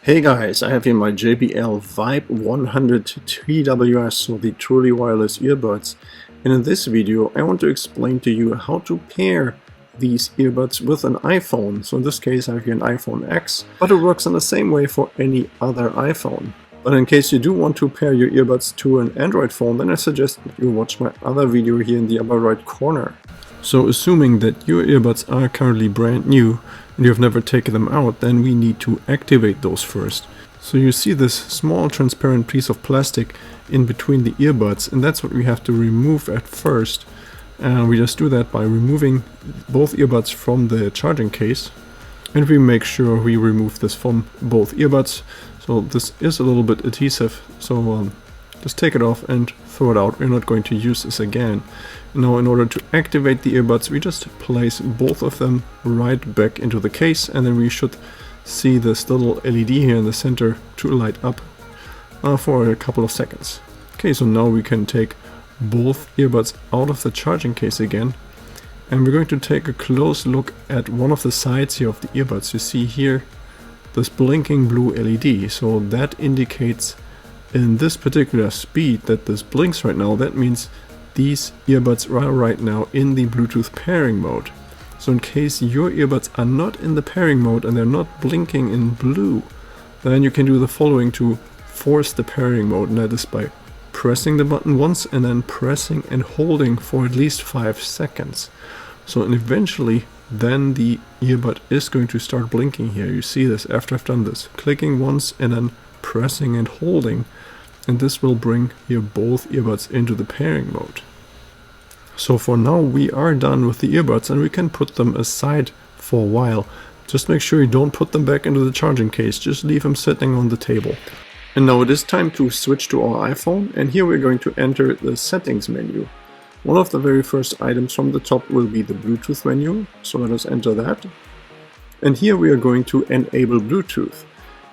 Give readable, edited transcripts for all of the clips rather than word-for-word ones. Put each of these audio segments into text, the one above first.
Hey guys, I have here my JBL VIBE100tws, so the truly wireless earbuds, and in this video I want to explain to you how to pair these earbuds with an iPhone. So in this case I have here an iPhone X, but it works in the same way for any other iPhone. But in case you do want to pair your earbuds to an Android phone, then I suggest that you watch my other video here in the upper right corner. So assuming that your earbuds are currently brand new and you have never taken them out, then we need to activate those first. So you see this small transparent piece of plastic in between the earbuds, and that's what we have to remove at first. And we just do that by removing both earbuds from the charging case, and we make sure we remove this from both earbuds. So this is a little bit adhesive, so just take it off and throw it out. We're not going to use this again. Now in order to activate the earbuds, we just place both of them right back into the case, and then we should see this little LED here in the center to light up for a couple of seconds. Okay, so now we can take both earbuds out of the charging case again, and we're going to take a close look at one of the sides here of the earbuds. You see here this blinking blue LED, so that indicates in this particular speed that this blinks right now. That means these earbuds are right now in the Bluetooth pairing mode. So in case your earbuds are not in the pairing mode and they're not blinking in blue, then you can do the following to force the pairing mode, and that is by pressing the button once and then pressing and holding for at least 5 seconds. So and eventually then the earbud is going to start blinking here. You see this after I've done this, clicking once and then pressing and holding, and this will bring here both earbuds into the pairing mode. So for now we are done with the earbuds and we can put them aside for a while. Just make sure you don't put them back into the charging case, just leave them sitting on the table. And now it is time to switch to our iPhone, and here we're going to enter the settings menu. One of the very first items from the top will be the Bluetooth menu, so let us enter that. And here we are going to enable Bluetooth.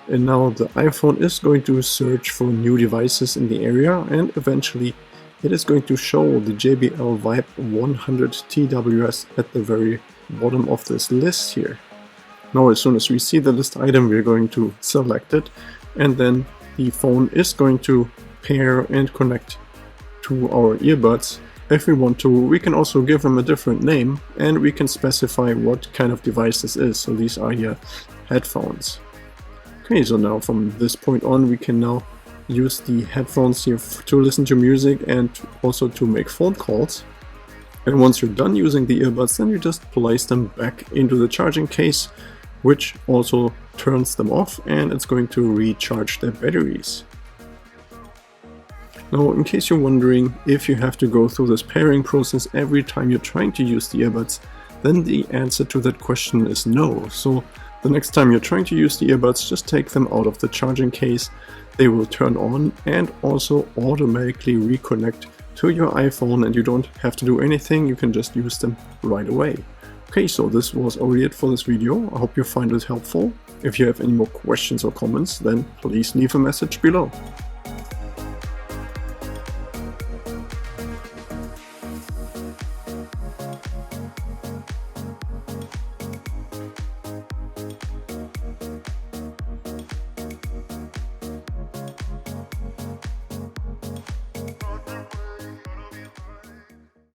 And now the iPhone is going to search for new devices in the area, and eventually it is going to show the JBL VIBE100tws at the very bottom of this list here. Now as soon as we see the list item, we're going to select it, and then the phone is going to pair and connect to our earbuds. If we want to, we can also give them a different name, and we can specify what kind of device this is. So these are here headphones. Okay, so now from this point on we can now use the headphones here to listen to music and also to make phone calls. And once you're done using the earbuds, then you just place them back into the charging case, which also turns them off, and it's going to recharge their batteries. Now, in case you're wondering if you have to go through this pairing process every time you're trying to use the earbuds, then the answer to that question is no. So the next time you're trying to use the earbuds, just take them out of the charging case. They will turn on and also automatically reconnect to your iPhone, and you don't have to do anything, you can just use them right away. Okay, so this was already it for this video. I hope you find it helpful. If you have any more questions or comments, then please leave a message below.